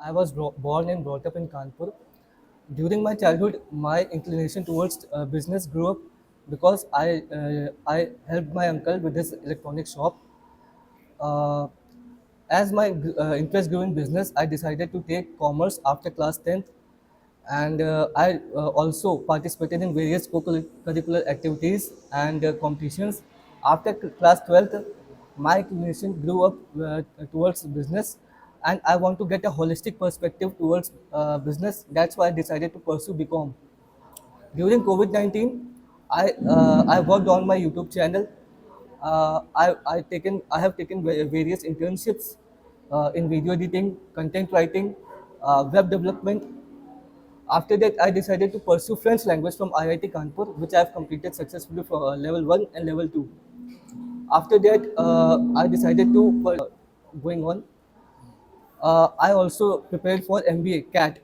I was born and brought up in Kanpur. During my childhood, my inclination towards business grew up because I helped my uncle with his electronic shop. Uh, as my interest grew in business, I decided to take commerce after class 10th, and I also participated in various co-curricular activities and competitions. After class 12th, my inclination grew up towards business, and I want to get a holistic perspective towards business. That's why I decided to pursue BCom. During COVID-19, I worked on my YouTube channel. I have taken various internships in video editing, content writing, web development. After that, I decided to pursue French language from IIT Kanpur, which I have completed successfully for level 1 and level 2. After that, I decided to going on. I also prepared for MBA CAT,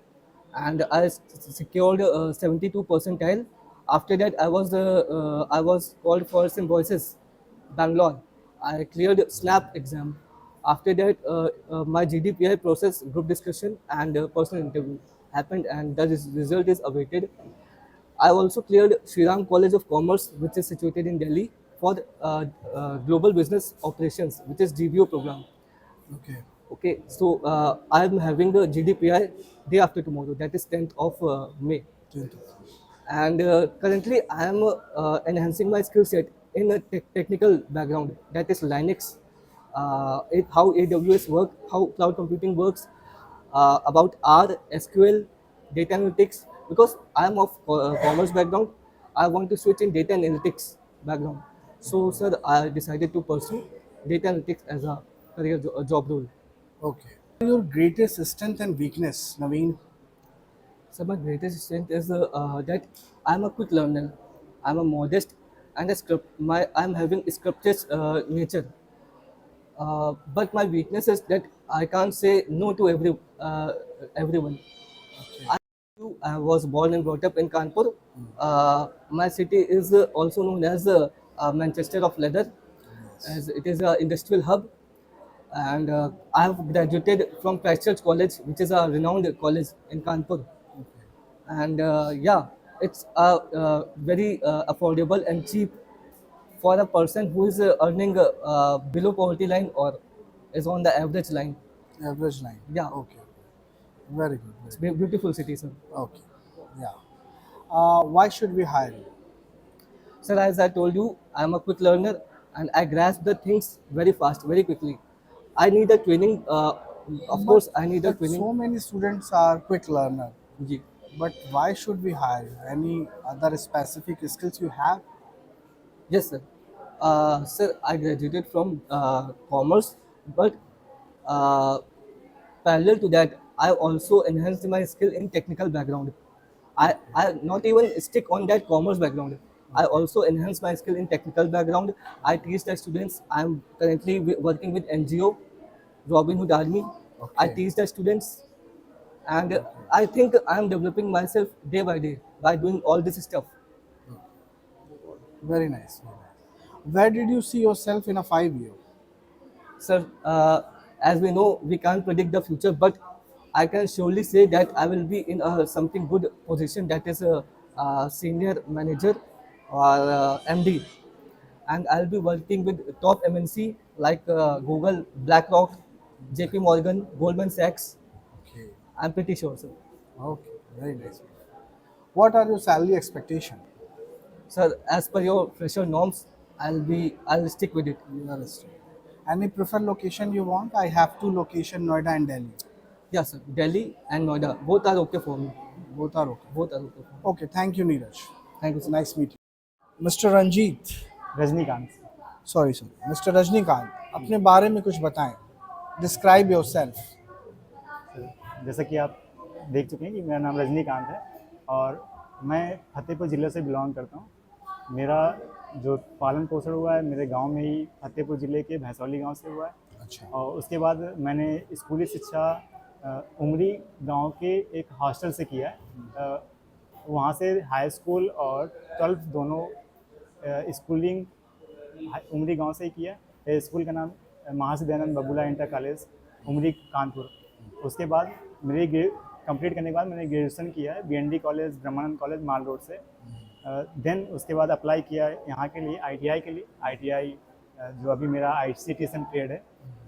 and secured 72 percentile. After that, I was called for Symbiosis, Bangalore. I cleared SNAP exam. After that, my GDPI process, group discussion, and personal interview happened, and the result is awaited. I also cleared Shriram College of Commerce, which is situated in Delhi, for Global Business Operations, which is GBO program. Okay. Okay, so I'm having the GDPI day after tomorrow, that is 10th of May. 10th. And currently, I am enhancing my skill set in a technical background, that is Linux, how AWS work, how cloud computing works, about R, SQL, data analytics. Because I am of commerce background, I want to switch in data analytics background. So, sir, I decided to pursue data analytics as a career job role. Okay. Your greatest strength and weakness, Naveen? So my greatest strength is that I'm a quick learner. I'm a modest and a script. I'm having scripted nature. But my weakness is that I can't say no to everyone. Okay. I was born and brought up in Kanpur. My city is also known as Manchester of Leather, Yes. as it is an industrial hub. And I have graduated from Christchurch College, which is a renowned college in Kanpur. Okay. And yeah, it's very affordable and cheap for a person who is earning below poverty line or is on the average line. Average line. Yeah, Okay. Very good. it's Very beautiful city, sir. good. Okay. Yeah. Why should we hire you? Sir, as I told you, I'm a quick learner and I grasp the things very fast, very quickly. I need a training. Of But course, I need a training. so many students are quick learner. Ji. But why should we hire you? Any other specific skills you have? Yes, sir. Sir, I graduated from commerce, but uh, parallel to that, I also enhanced my skill in technical background. I not even stick on that commerce background. I Okay. also enhance my skill in technical background. I teach the students. I'm currently working with NGO, Robin Hood Army. I Okay. teach the students, and Okay. I think I'm developing myself day by day by doing all this stuff. Very nice. Very nice. Where did you see yourself in a 5 year? Sir, as we know, we can't predict the future, but I can surely say that I will be in a something good position, that is a senior manager or MD, and I'll be working with top MNC like Google, BlackRock, JP Morgan, Goldman Sachs. Okay. I'm pretty sure, sir. Okay. Very nice. What are your salary expectation? Sir, as per your fresher norms, I'll stick with it. Realistic. Any preferred location you want? I have two location, Noida and Delhi. Yes, sir. Delhi and Noida, both are okay for me. Both are okay. Both are okay for me. Okay, thank you, Neeraj. Thank you, sir. Nice meeting you. Mr. Ranjit, Rajinikanth. sorry, Mr. Rajinikanth, अपने बारे में कुछ बताएं. Describe yourself. जैसा कि आप देख चुके हैं कि मेरा नाम रजनीकांत है और मैं फतेहपुर ज़िले से बिलोंग करता हूँ। मेरा जो पालन पोषण हुआ है मेरे गांव में ही, फतेहपुर ज़िले के भैंसौली गांव से हुआ है। अच्छा. और उसके बाद मैंने स्कूली शिक्षा उमरी गांव के एक हॉस्टल से किया है। वहाँ से हाई स्कूल और 12th दोनों स्कूलिंग उमरी गांव से ही किया है। स्कूल का नाम महासी दयानंद बबूला इंटर कॉलेज उमरी कानपुर। उसके बाद मेरी कंप्लीट करने के बाद मैंने ग्रेजुएशन किया है BND कॉलेज, ब्रह्मानंद कॉलेज, माल रोड से। देन उसके बाद अप्लाई किया यहाँ के लिए ITI के लिए। ITI जो अभी मेरा ICTSM ट्रेड है,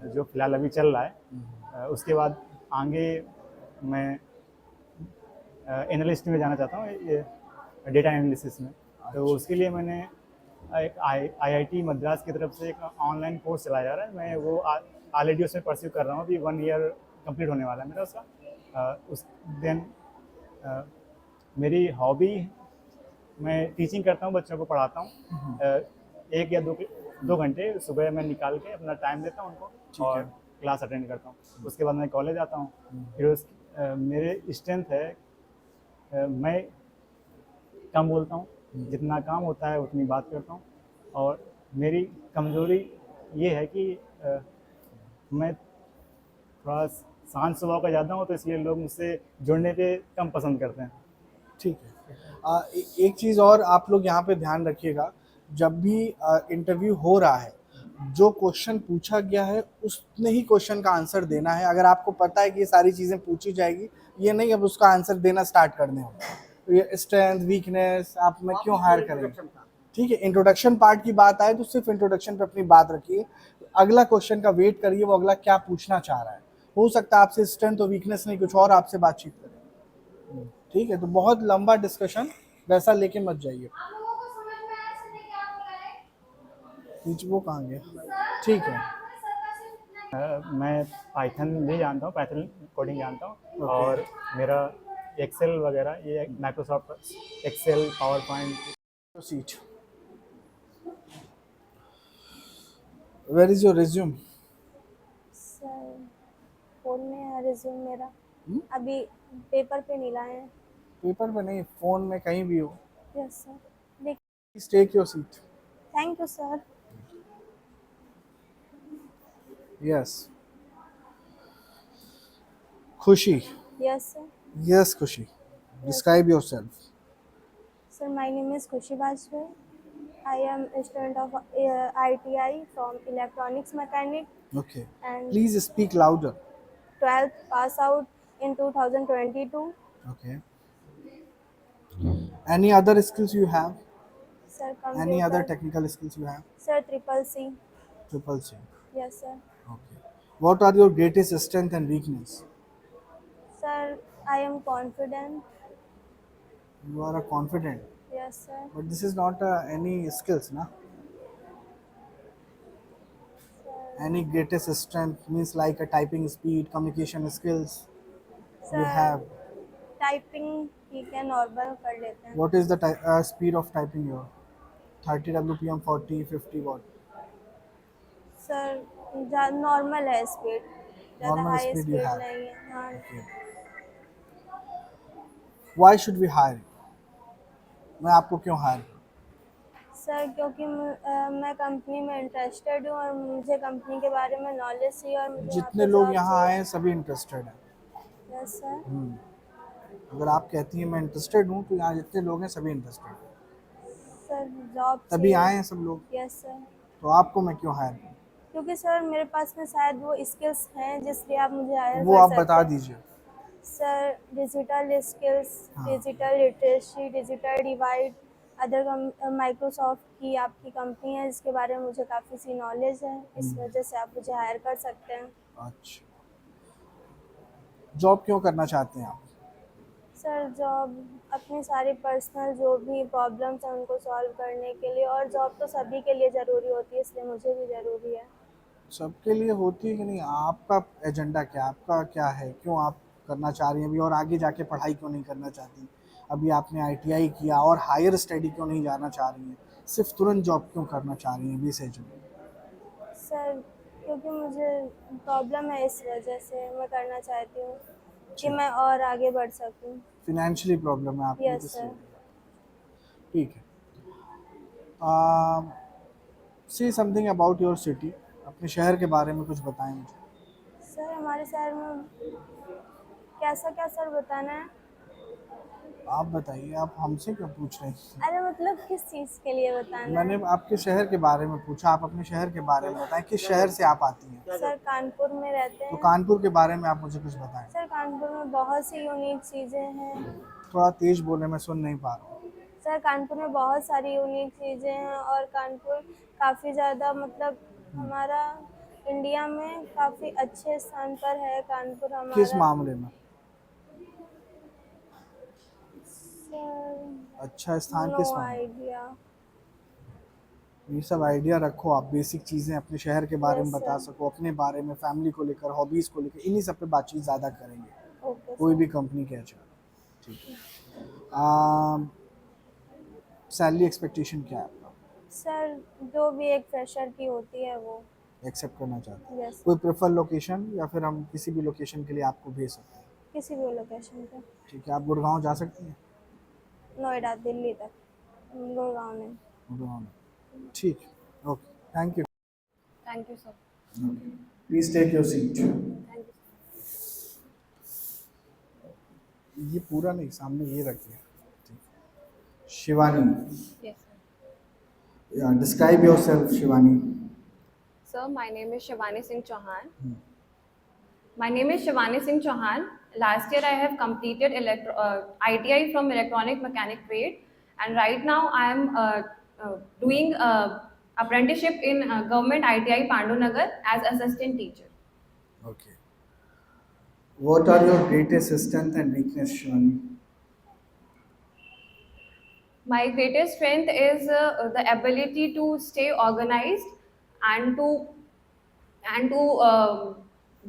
जो फिलहाल अभी चल रहा है। उसके बाद आगे मैं एनालिस्ट में जाना चाहता हूँ, डेटा एनालिसिस में। तो उसके लिए मैंने एक IIT मद्रास की तरफ से एक ऑनलाइन कोर्स चलाया जा रहा है। मैं वो ऑलरेडी उसमें परस्यू कर रहा हूँ। अभी 1 ईयर कंप्लीट होने वाला है मेरा उसका। उस देन मेरी हॉबी, मैं टीचिंग करता हूँ, बच्चों को पढ़ाता हूँ। 1 या 2 घंटे सुबह मैं निकाल के अपना टाइम देता हूँ उनको और क्लास अटेंड करता हूँ। उसके बाद मैं कॉलेज आता हूँ। फिर मेरे स्ट्रेंथ है, मैं कम बोलता हूँ, जितना काम होता है उतनी बात करता हूँ। और मेरी कमज़ोरी ये है कि मैं थोड़ा शांत स्वभाव का ज़्यादा हूँ, तो इसलिए लोग मुझसे जुड़ने पे कम पसंद करते हैं। ठीक है। एक चीज़ और आप लोग यहाँ पे ध्यान रखिएगा, जब भी इंटरव्यू हो रहा है, जो क्वेश्चन पूछा गया है उतने ही क्वेश्चन का आंसर देना है। अगर आपको पता है कि ये सारी चीज़ें पूछी जाएगी, ये नहीं अब उसका आंसर देना स्टार्ट करने हो। तो ये स्ट्रेंथ, वीकनेस, आप मैं क्यों हायर करेंगे, ठीक है। इंट्रोडक्शन पार्ट की बात आए तो सिर्फ इंट्रोडक्शन पे अपनी बात रखिए। अगला क्वेश्चन का वेट करिए, वो अगला क्या पूछना चाह रहा है। हो सकता है आपसे स्ट्रेंथ और वीकनेस नहीं, कुछ और आपसे बातचीत करें, ठीक है। तो बहुत लंबा डिस्कशन वैसा लेके मत जाइए। बीच वो कहाँ गया, ठीक है। मैं पाइथन भी जानता हूँ, पाइथन कोडिंग जानता हूँ। और मेरा एक्सेल वगैरह, ये Microsoft Excel, PowerPoint. Proceed. Where is your resume? Sir phone में है रिज्यूम मेरा, अभी पेपर पे नहीं लाए हैं। पेपर पे नहीं, फोन में कहीं भी हो। Yes sir. देख, please take your seat. Thank you sir. Yes Khushi. Yes sir. Yes Khushi, describe yourself. Sir my name is Khushi Bajpai. I am a student of ITI from electronics mechanic Okay, and please speak louder. 12th pass out in 2022. Okay, any other skills you have? Sir Any other computer. technical skills you have? Sir triple C. Triple C. Yes sir. Okay, what are your greatest strength and weakness? Sir I am confident. You are a confident, Yes sir. but this is not any skills na. Any greatest strength means like a typing speed, communication skills you Sir have. Typing ठीक है, normal कर लेते हैं। What is the speed of typing your 30 WPM, 40, 50 what? Sir normal है speed, ज़्यादा Normal high speed you speed have. नहीं है। हाँ Okay. Why should we hire you? मैं आपको क्यों हायर करूँ? सर क्योंकि मैं कंपनी में इंटरेस्टेड हूँ और मुझे कंपनी के बारे में नॉलेज चाहिए और मुझे यहाँ जितने पे लोग जॉब यहाँ आए चाहिए। हैं सभी इंटरेस्टेड हैं। Yes sir. अगर आप कहती हैं मैं इंटरेस्टेड हूँ, तो यहाँ जितने लोग हैं सभी इंटरेस्टेड हैं, सर जॉब तभी चाहिए। आए हैं सब लोग। Yes sir. तो आपको मैं क्यों हायर करूँ? क्योंकि सर मेरे पास में शायद वो स्किल्स हैं जिसलिए आप मुझे हायर वो कर आप सकते बता हैं। दीजिए। सर डिजिटल स्किल्स, हाँ। Digital literacy, digital divide, other Microsoft की आपकी कंपनी है जिसके बारे में मुझे काफ़ी सी नॉलेज है, इस वजह से आप मुझे हायर कर सकते हैं। अच्छा, जॉब क्यों करना चाहते हैं आप? सर जॉब अपनी सारी पर्सनल जो भी प्रॉब्लम्स हैं उनको सॉल्व करने के लिए, और जॉब तो सभी के लिए ज़रूरी होती है, इसलिए मुझे भी ज़रूरी है। सबके लिए होती है कि नहीं, आपका एजेंडा क्या है, आपका क्या है, क्यों आप करना चाह रही हैं अभी, और आगे जाके पढ़ाई क्यों नहीं करना चाहती? अभी आपने ITI किया और हायर स्टडी क्यों नहीं जाना चाह रही हैं? सिर्फ तुरंत जॉब क्यों करना चाह रही हैं अभी इस एज में? सर क्योंकि मुझे प्रॉब्लम है, इस वजह से मैं करना चाहती हूँ कि मैं और आगे बढ़ सकूँ। फिनेंशियली प्रॉब्लम है आपको? Yes sir. ठीक है। See something about your city, अपने शहर के बारे में कुछ बताएं मुझे। सर हमारे शहर में कैसा क्या सर बताना है? आप बताइए, आप हमसे क्यों पूछ रहे हैं? अरे मतलब किस चीज़ के लिए बताना मैंने है? आपके शहर के बारे में पूछा, आप अपने शहर के बारे में बताएं, किस शहर से आप आती हैं? सर कानपुर में रहते तो हैं। कानपुर के बारे में आप मुझे कुछ बताएं। सर कानपुर में बहुत सी यूनिक चीज़ें हैं। थोड़ा तेज बोले, मैं सुन नहीं पा रहा हूँ। सर कानपुर में बहुत सारी यूनिक चीज़ें हैं और कानपुर काफ़ी ज़्यादा मतलब हमारा इंडिया में काफ़ी अच्छे स्थान पर है कानपुर किस हमारा। मामले में? सर अच्छा स्थान नो किस मामले में? आइडिया। ये सब आइडिया रखो, आप बेसिक चीज़ें अपने शहर के बारे में यस बता सर। सको, अपने बारे में, फैमिली को लेकर, हॉबीज़ को लेकर, इन्हीं सब पे बातचीत ज़्यादा करेंगे, ओके कोई भी सर। कंपनी के एचआर। ठीक है। सैलरी एक्सपेक्टेशन क्या है आपका? सर जो भी एक फ्रेशर की होती है वो। एक्सेप्ट करना चाहते हैं? यस कोई प्रेफर लोकेशन, या फिर हम किसी भी लोकेशन के लिए आपको भेज सकते हैं? किसी भी लोकेशन पे। ठीक है, आप गुड़गांव जा सकती हैं? नोएडा दिल्ली तक। गुड़गांव नहीं। गुड़गांव में, ठीक है, okay, thank you. Thank you sir. Please take your seat. Thank you. ये पूरा नहीं, सामने ये रखिए। ठीक। Shivani, Yes, sir. Describe yourself Shivani. Sir, My name is Shivani Singh Chauhan. Last year, I have completed ITI from electronic mechanic trade, and right now I am doing apprenticeship in government ITI Pandanagar as assistant teacher. Okay. What are your greatest strength and weakness, Shivani? My greatest strength is the ability to stay organized and to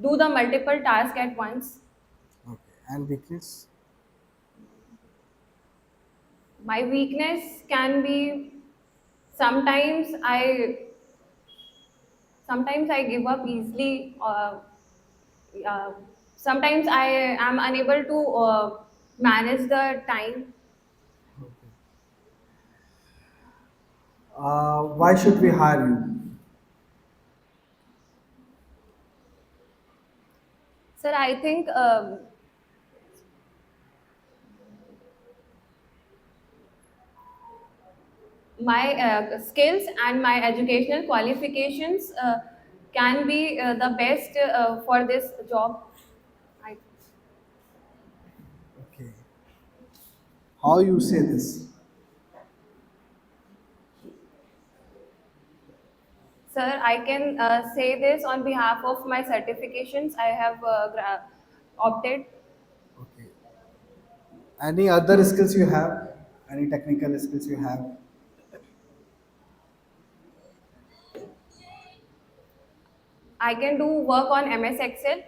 do the multiple tasks at once. Okay. And weakness? My weakness can be sometimes I sometimes I give up easily. Uh, Sometimes I am unable to manage the time. Okay. Why should we hire you? Sir, I think my skills and my educational qualifications can be the best for this job. I, Okay. How you say this? Sir, I can say this on behalf of my certifications I have opted. Okay. Any other skills you have? Any technical skills you have? I can do work on MS Excel,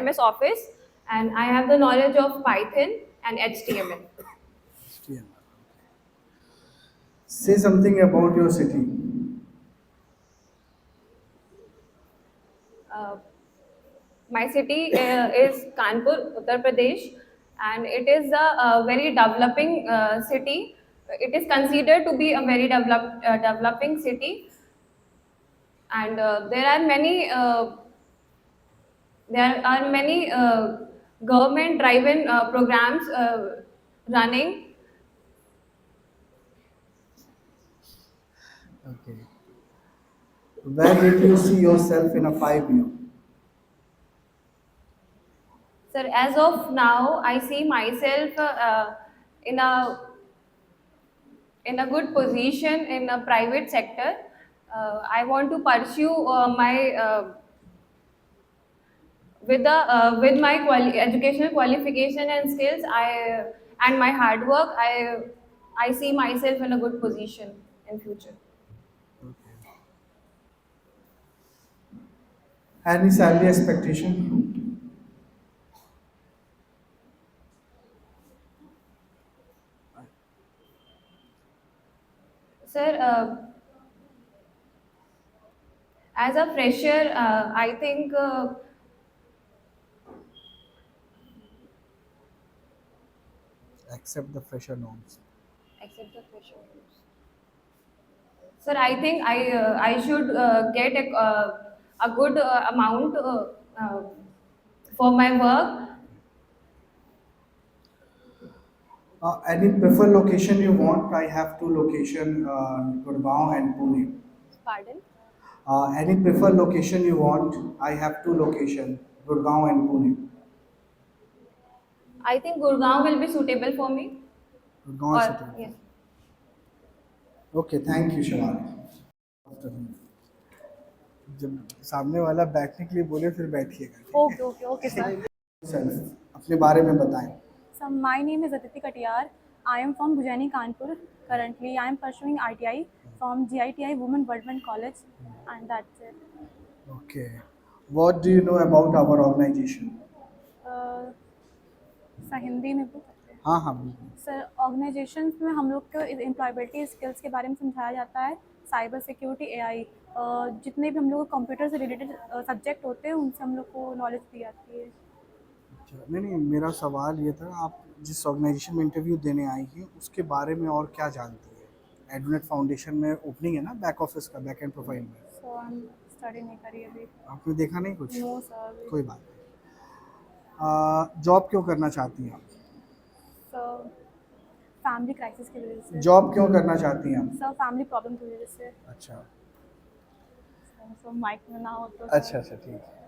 MS Office, and I have the knowledge of Python and HTML. HTML. Say something about your city. Uh, my city is Kanpur, Uttar Pradesh, and it is a very developing city. It is considered to be a very developing city, and there are many government-driven programs running. Okay. Where did you see yourself in a 5 year? Sir, as of now, I see myself in a good position in a private sector. I want to pursue my with my educational qualification and skills. And my hard work. I see myself in a good position in future. Any salary expectation? Sir, as a fresher, I think Accept the fresher norms. accept the fresher. Sir, I think I should get a good amount uh, for my work. Any preferred location you want? I have two location, Gurgaon and Pune. Pardon? Any preferred location you want? I have two location, Gurgaon and Pune. I think Gurgaon will be suitable for me. Gurgaon Or is suitable. yes. Okay, thank you, Shivani. जब सामने वाला बैठने के लिए बोले फिर बैठिएगा। Okay okay okay sir. Self अपने बारे में बताएं। So my name is Aditi Katiyar. I am from Bujani, Kanpur. Currently, I am pursuing ITI from GITI Women Worldman College, and that's it. Okay. What do you know about our organization? Sir Hindi में पूछ सकते हैं? हाँ हाँ बिल्कुल। Sir organisation में हम लोग को एम्प्लॉयबिलिटी स्किल्स के बारे में समझाया जाता है, साइबर सिक्योरिटी, AI, जितने भी हम लोग कंप्यूटर से रिलेटेड सब्जेक्ट होते हैं उनसे हम लोग को नॉलेज दी जाती है। अच्छा, नहीं मेरा सवाल ये था, आप जिस ऑर्गेनाइजेशन में इंटरव्यू देने आई हैं उसके बारे में और क्या जानती है? एडनेट फाउंडेशन में ओपनिंग है ना बैक ऑफिस का, बैक एंड प्रोफाइल में। सो हम स्टडी नहीं करी अभी। आपने देखा नहीं कुछ? No sir. कोई बात नहीं। जॉब क्यों करना चाहती हैं आप? सर फैमिली क्राइसिस की वजह से। जॉब क्यों करना चाहती हैं आप? सर फैमिली प्रॉब्लम की वजह से। अच्छा सर माइक में ना हो तो। अच्छा अच्छा ठीक है।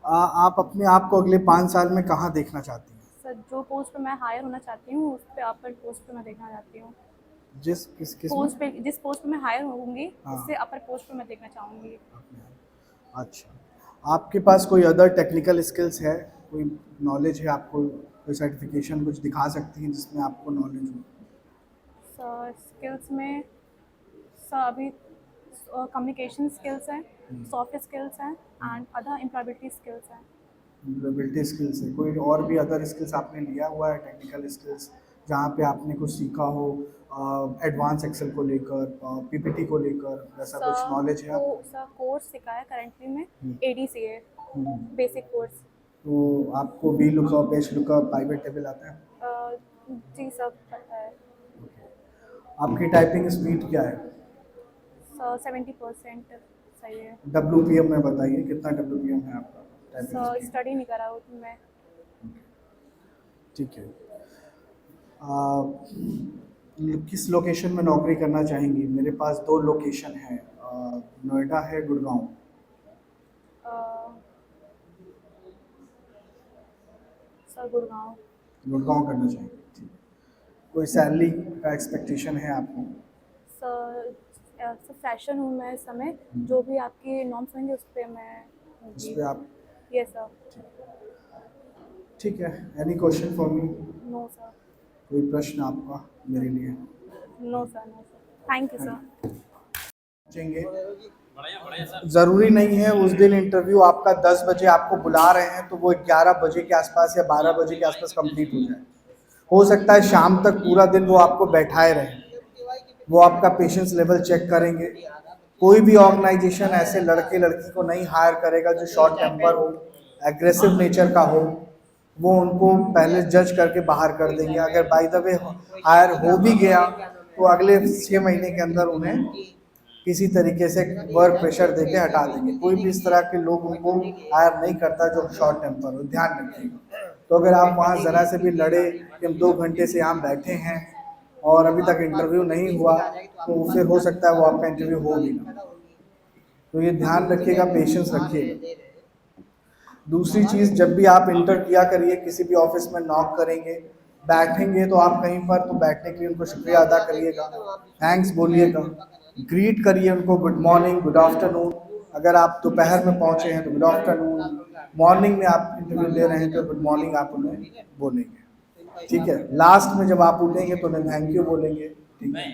आप अपने आप को अगले 5 साल में कहाँ देखना चाहती हैं? सर जो पोस्ट पे मैं हायर होना चाहती हूँ उस पे अपर पोस्ट पे मैं देखना चाहती हूँ। किस पोस्ट पे जिस पोस्ट पे मैं हायर होंगी हाँ। उससे अपर पोस्ट पे मैं देखना चाहूँगी। अच्छा, आपके पास कोई अदर टेक्निकल स्किल्स है, कोई नॉलेज है आपको, कोई सर्टिफिकेशन कुछ दिखा सकती हैं जिसमें आपको नॉलेज हो? सर स्किल्स में सर अभी कम्युनिकेशन स्किल्स हैं, सॉफ्ट स्किल्स हैं एंड अदर एम्प्लॉयबिलिटी स्किल्स हैं। एम्प्लॉयबिलिटी स्किल्स है, कोई और भी अदर स्किल्स आपने लिया हुआ है टेक्निकल स्किल्स जहाँ पे आपने कुछ सीखा हो, एडवांस एक्सेल को लेकर, पीपीटी को लेकर, वैसा कुछ नॉलेज है आपको? सर कोर्स सीखा है करंटली में, ADCA हम्म, बेसिक कोर्स। तो आपको V lookup, H lookup, pivot table आता है? जी सब पता है। आपकी टाइपिंग स्पीड क्या है? सर 70% सही है। WPM में बताइए कितना WPM है आपका टाइपिंग सर स्पीड? स्टडी नहीं करा हूँ मैं। ठीक है। किस लोकेशन में नौकरी करना चाहेंगी? मेरे पास 2 लोकेशन है, नोएडा है, गुड़गांव। सर गुड़गांव। गुड़गांव करना चाहेंगे, ठीक है। कोई सैलरी का एक्सपेक्टेशन है आपको? सर सर फ्रेशर हूँ मैं इस समय, जो भी आपकी नॉर्म्स होंगे उस पर मैं उस पर आप? Yes sir. ठीक है। Any question for me? No sir. कोई प्रश्न आपका मेरे लिए? No sir no sir. Thank you sir. पूछेंगे, ज़रूरी नहीं है उस दिन इंटरव्यू आपका 10 बजे आपको बुला रहे हैं तो वो 11 बजे के आसपास या 12 बजे के आसपास कंप्लीट हो जाए। हो सकता है शाम तक पूरा दिन वो आपको बैठाए रहें, वो आपका पेशेंस लेवल चेक करेंगे। कोई भी ऑर्गेनाइजेशन ऐसे लड़के लड़की को नहीं हायर करेगा जो शॉर्ट टेम्पर हो, एग्रेसिव नेचर का हो। वो उनको पहले जज करके बाहर कर देंगे। अगर बाय द वे हायर हो भी गया तो अगले 6 महीने के अंदर उन्हें किसी तरीके से वर्क प्रेशर देके हटा देंगे। कोई भी इस तरह के लोग उनको हायर नहीं करता जो शॉर्ट टेम्पर हो, ध्यान रखिएगा। तो अगर आप वहाँ ज़रा से भी लड़े कि हम 2 घंटे से यहाँ बैठे हैं और अभी तक इंटरव्यू नहीं हुआ तो फिर हो सकता है वो आपका इंटरव्यू हो भी ना। तो ये ध्यान रखिएगा, पेशेंस रखिएगा। दूसरी चीज़, जब भी आप इंटर किया करिए, किसी भी ऑफिस में नॉक करेंगे, बैठेंगे तो आप कहीं पर तो बैठने के लिए उनको शुक्रिया अदा करिएगा, थैंक्स बोलिएगा, ग्रीट करिए उनको, गुड मॉर्निंग, गुड आफ्टरनून। अगर आप दोपहर में पहुंचे हैं तो गुड आफ्टरनून, मॉर्निंग में आप इंटरव्यू ले रहे हैं तो गुड मॉर्निंग आप उन्हें बोलेंगे, ठीक है। लास्ट में जब आप उठेंगे तो उन्हें थैंक यू बोलेंगे, ठीक है।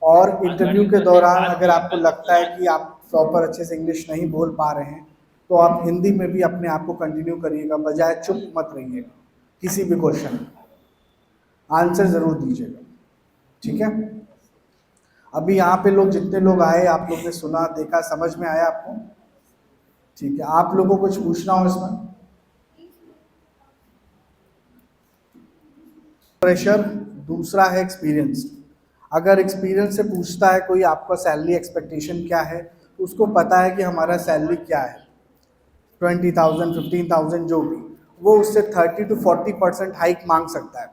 और इंटरव्यू के दौरान अगर आपको लगता है कि आप प्रॉपर अच्छे से इंग्लिश नहीं बोल पा रहे हैं तो आप हिंदी में भी अपने आप को कंटिन्यू करिएगा, बजाय चुप मत रहिएगा। किसी भी क्वेश्चन आंसर ज़रूर दीजिएगा, ठीक है। अभी यहाँ पे लोग जितने लोग आए, आप लोग ने सुना, देखा, समझ में आया आपको? ठीक है। आप लोगों को कुछ पूछना हो इसमें? प्रेशर, दूसरा है एक्सपीरियंस। अगर एक्सपीरियंस से पूछता है कोई आपका सैलरी एक्सपेक्टेशन क्या है, तो उसको पता है कि हमारा सैलरी क्या है, 20,000, 15,000 जो भी, वो उससे 30 to 40% हाइक मांग सकता है।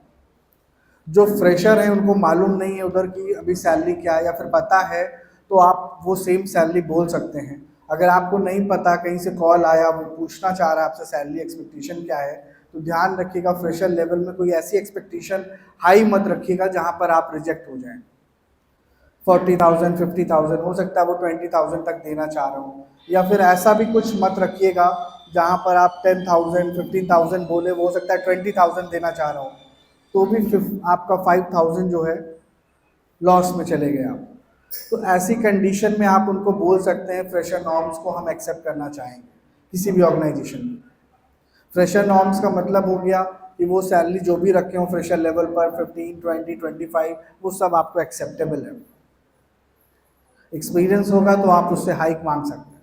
जो फ्रेशर हैं उनको मालूम नहीं है उधर की अभी सैलरी क्या है, या फिर पता है तो आप वो सेम सैलरी बोल सकते हैं। अगर आपको नहीं पता, कहीं से कॉल आया, वो पूछना चाह रहा है आपसे सैलरी एक्सपेक्टेशन क्या है, तो ध्यान रखिएगा फ्रेशर लेवल में कोई ऐसी एक्सपेक्टेशन हाई मत रखिएगा जहाँ पर आप रिजेक्ट हो जाएं। 40,000 50,000 हो सकता है वो 20,000 तक देना चाह रहा हूँ, या फिर ऐसा भी कुछ मत रखिएगा जहाँ पर आप 10,000 15,000 बोले, वो हो सकता है 20,000 देना चाह रहा हूँ, तो भी आपका 5,000 जो है लॉस में चले गए आप। तो ऐसी कंडीशन में आप उनको बोल सकते हैं फ्रेशर नॉर्म्स को हम एक्सेप्ट करना चाहेंगे किसी भी ऑर्गेनाइजेशन में। फ्रेशर नॉर्म्स का मतलब हो गया कि वो सैलरी जो भी रखे हों फ्रेशर लेवल पर 15, 20, 25, वो सब आपको एक्सेप्टेबल है। एक्सपीरियंस होगा तो आप उससे हाइक मांग सकते हैं।